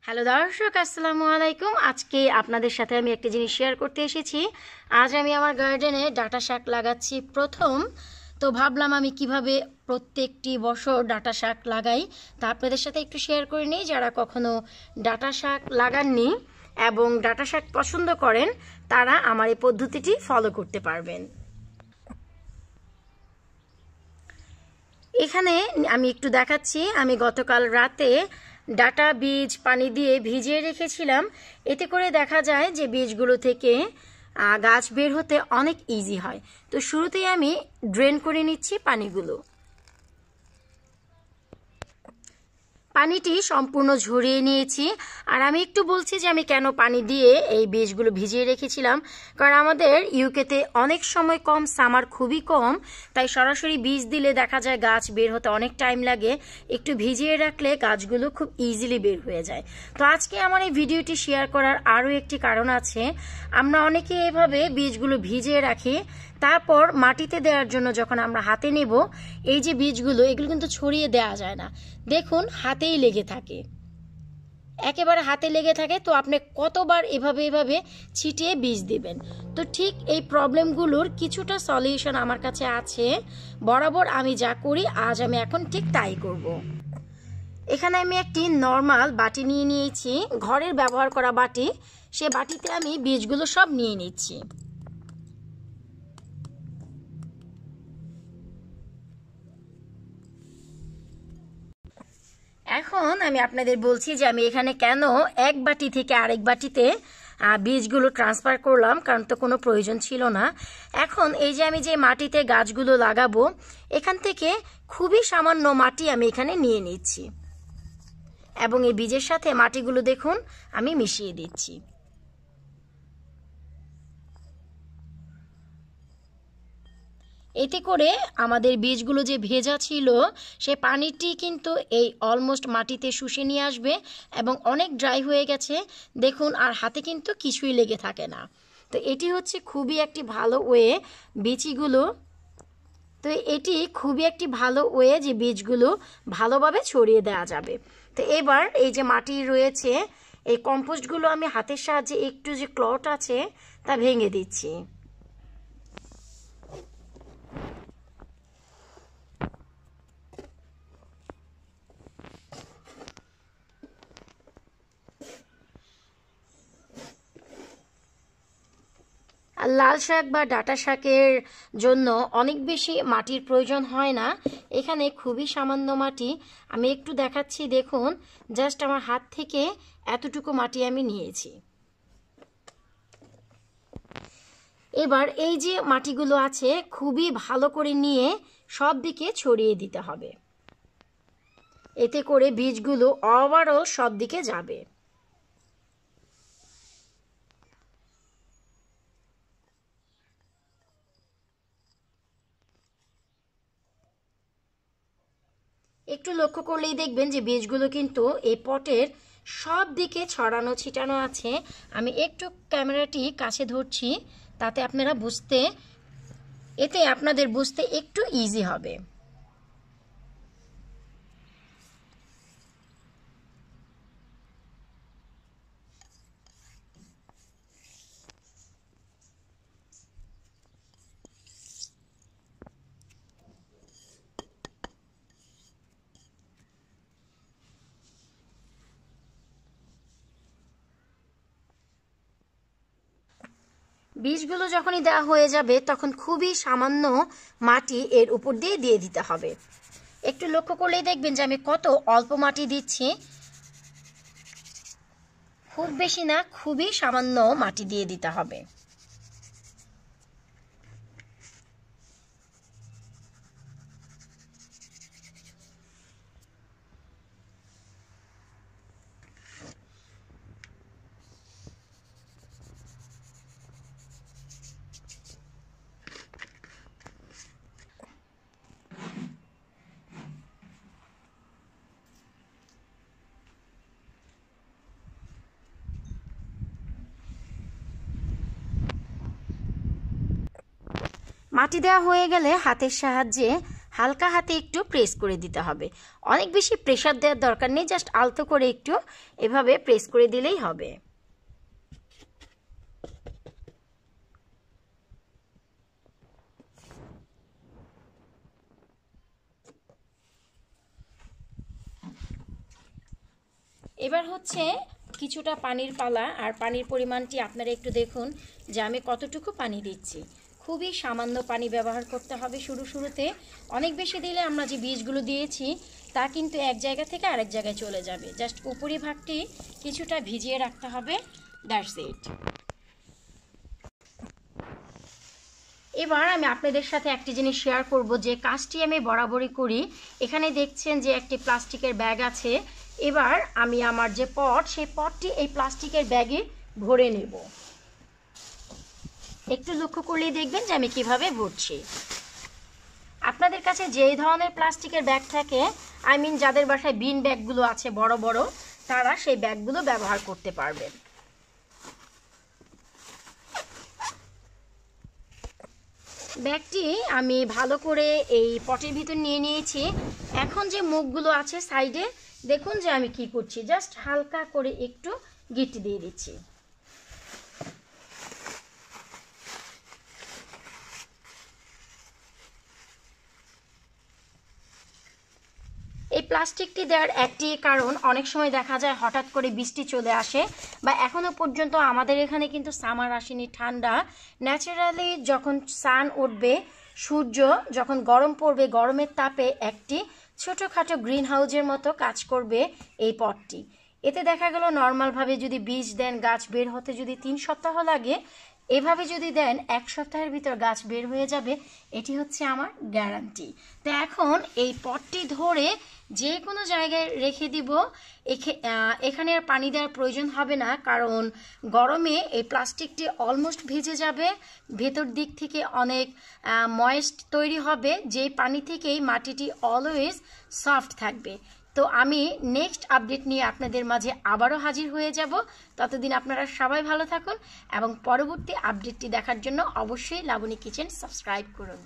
Hello দর্শক, আসসালামু আলাইকুম। আজকে আপনাদের সাথে আমি একটা জিনিস শেয়ার করতে এসেছি। আজ আমি আমার গার্ডেনে ডাঁটা শাক লাগাচ্ছি প্রথম। তো ভাবলাম আমি কিভাবে প্রত্যেকটি বছর ডাঁটা শাক লাগাই তা আপনাদের সাথে একটু শেয়ার করে নিই। যারা কখনো ডাঁটা শাক লাগাননি এবং ডাঁটা শাক পছন্দ করেন তারা আমার এই পদ্ধতিটি ফলো করতে পারবেন। এখানে আমি একটু দেখাচ্ছি, আমি গতকাল রাতে ডাঁটা বীজ পানি দিয়ে ভিজিয়ে রেখেছিলাম। এতে করে দেখা যায় যে বীজগুলো থেকে গাছ বের হতে অনেক ইজি হয়। তো শুরুতেই আমি ড্রেন করে নিচ্ছি পানিগুলো। পানিটি সম্পূর্ণ ঝরিয়ে নিয়েছি। আর আমি একটু বলছি যে আমি কেন পানি দিয়ে এই বীজগুলো ভিজিয়ে রেখেছিলাম, কারণ আমাদের ইউকেতে অনেক সময় কম, সামার খুবই কম, তাই সরাসরি বীজ দিলে দেখা যায় গাছ বের হতে অনেক টাইম লাগে। একটু ভিজিয়ে রাখলে গাছগুলো খুব ইজিলি বের হয়ে যায়। তো আজকে আমার এই ভিডিওটি শেয়ার করার আরও একটি কারণ আছে। আমরা অনেকে এভাবে বীজগুলো ভিজিয়ে রাখি, তারপর মাটিতে দেওয়ার জন্য যখন আমরা হাতে নেব, এই যে বীজগুলো এগুলো কিন্তু ছড়িয়ে দেওয়া যায় না। দেখুন হাতেই লেগে থাকে, একেবারে হাতে লেগে থাকে। তো আপনি কতবার এভাবে ছিটিয়ে বীজ দিবেন? তো ঠিক এই প্রবলেমগুলোর কিছুটা সলিউশন আমার কাছে আছে। বরাবর আমি যা করি আজ আমি এখন ঠিক তাই করব। এখানে আমি একটি নর্মাল বাটি নিয়ে নিয়েছি, ঘরের ব্যবহার করা বাটি। সে বাটিতে আমি বীজগুলো সব নিয়ে নিচ্ছি। এখন আমি আপনাদের বলছি যে আমি এখানে কেন এক বাটি থেকে আরেক বাটিতে বীজগুলো ট্রান্সফার করলাম, কারণ তো কোনো প্রয়োজন ছিল না। এখন এই যে আমি যে মাটিতে গাছগুলো লাগাবো, এখান থেকে খুবই সামান্য মাটি আমি এখানে নিয়ে নিচ্ছি এবং এই বীজের সাথে মাটিগুলো দেখুন আমি মিশিয়ে দিচ্ছি। এতে করে আমাদের বীজগুলো যে ভেজা ছিল সে পানিটি কিন্তু এই অলমোস্ট মাটিতে শুষে নিয়ে আসবে এবং অনেক ড্রাই হয়ে গেছে দেখুন, আর হাতে কিন্তু কিছুই লেগে থাকে না। তো এটি হচ্ছে খুবই একটি ভালো ওয়ে বীজগুলো। তো এটি খুবই একটি ভালো ওয়ে যে বীজগুলো ভালোভাবে ছড়িয়ে দেওয়া যাবে। তো এবার এই যে মাটি রয়েছে, এই কম্পোস্টগুলো আমি হাতের সাহায্যে একটু যে ক্লট আছে তা ভেঙে দিচ্ছি। আর লাল শাক বা ডাঁটা শাকের জন্য অনেক বেশি মাটির প্রয়োজন হয় না, এখানে খুবই সামান্য মাটি। আমি একটু দেখাচ্ছি, দেখুন জাস্ট আমার হাত থেকে এতটুকু মাটি আমি নিয়েছি। এবার এই যে মাটিগুলো আছে খুবই ভালো করে নিয়ে সব দিকে ছড়িয়ে দিতে হবে, এতে করে বীজগুলো ওভারঅল সব দিকে যাবে। একটু লক্ষ্য করলেই দেখবেন যে বীজগুলো কিন্তু এই পটের সব দিকে ছড়ানো ছিটানো আছে। আমি একটু ক্যামেরাটি কাছে ধরছি, তাতে আপনাদের বুঝতে একটু ইজি হবে। বীজগুলো যখনই দেওয়া হয়ে যাবে তখন খুবই সামান্য মাটি এর উপর দিয়ে দিতে হবে। একটু লক্ষ্য করলেই দেখবেন যে আমি কত অল্প মাটি দিচ্ছি, খুব বেশি না, খুবই সামান্য মাটি দিয়ে দিতে হবে। মাটি দেওয়া হয়ে গেলে হাতের সাহায্যে হালকা হাতে একটু প্রেস করে দিতে হবে। অনেক বেশি প্রেসার দেওয়ার দরকার নেই, জাস্ট আলতো করে একটু এভাবে প্রেস করে দিলেই হবে। এবার হচ্ছে কিছুটা পানির পালা, আর পানির পরিমাণটি আপনারা একটু দেখুন যে আমি কতটুকু পানি দিচ্ছি। খুবই সামান্য পানি ব্যবহার করতে হবে শুরুতে। অনেক বেশি দিলে আমরা যে বীজগুলো দিয়েছি তা কিন্তু এক জায়গা থেকে আরেক জায়গায় চলে যাবে। জাস্ট উপরিভাগটি কিছুটা ভিজিয়ে রাখতে হবে, দ্যাটস ইট। এবার আমি আপনাদের সাথে একটি জিনিস শেয়ার করব যে কাজটি আমি বরাবরই করি। এখানে দেখছেন যে একটি প্লাস্টিকের ব্যাগ আছে। এবার আমি আমার যে পট, সেই পটটি এই প্লাস্টিকের ব্যাগে ভরে নেব। একটু লক্ষ্য করলেই দেখবেন যে আমি কিভাবে ভরছি। আপনাদের কাছে যেই ধরনের প্লাস্টিকের ব্যাগ থাকে, আই মিন যাদের বাসায় বিন ব্যাগগুলো আছে বড় বড়, তারা সেই ব্যাগগুলো ব্যবহার করতে পারবেন। ব্যাগটি আমি ভালো করে এই পটের ভিতর নিয়ে নিয়েছি। এখন যে মুখগুলো আছে সাইডে, দেখুন যে আমি কি করছি, জাস্ট হালকা করে একটু গিট দিয়ে দিচ্ছি। এই প্লাস্টিকটি দেওয়ার একটি কারণ, অনেক সময় দেখা যায় হঠাৎ করে বৃষ্টি চলে আসে, বা এখনো পর্যন্ত আমাদের এখানে কিন্তু সামার আসেনি, ঠান্ডা। ন্যাচারালি যখন সান উঠবে, সূর্য যখন গরম পড়বে, গরমের তাপে একটি ছোটোখাটো গ্রিন হাউসের মতো কাজ করবে এই পটটি। এতে দেখা গেল নর্মালভাবে যদি বীজ দেন, গাছ বের হতে যদি 3 সপ্তাহ লাগে, এভাবে যদি দেন 1 সপ্তাহের ভিতর গাছ বের হয়ে যাবে। এটি হচ্ছে আমার গ্যারান্টি। তো এখন এই পটটি ধরে যে কোনো জায়গায় রেখে দিব। এখানে আর পানি দেওয়ার প্রয়োজন হবে না, কারণ গরমে এই প্লাস্টিকটি অলমোস্ট ভিজে যাবে। ভেতর দিক থেকে অনেক ময়েস্ট তৈরি হবে, যেই পানি থেকেই মাটিটি অলওয়েজ সফট থাকবে। তো আমি নেক্সট আপডেট নিয়ে আপনাদের মাঝে আবারও হাজির হয়ে যাব। ততদিন আপনারা সবাই ভালো থাকুন এবং পরবর্তী আপডেটটি দেখার জন্য অবশ্যই লাবণী কিচেন সাবস্ক্রাইব করুন।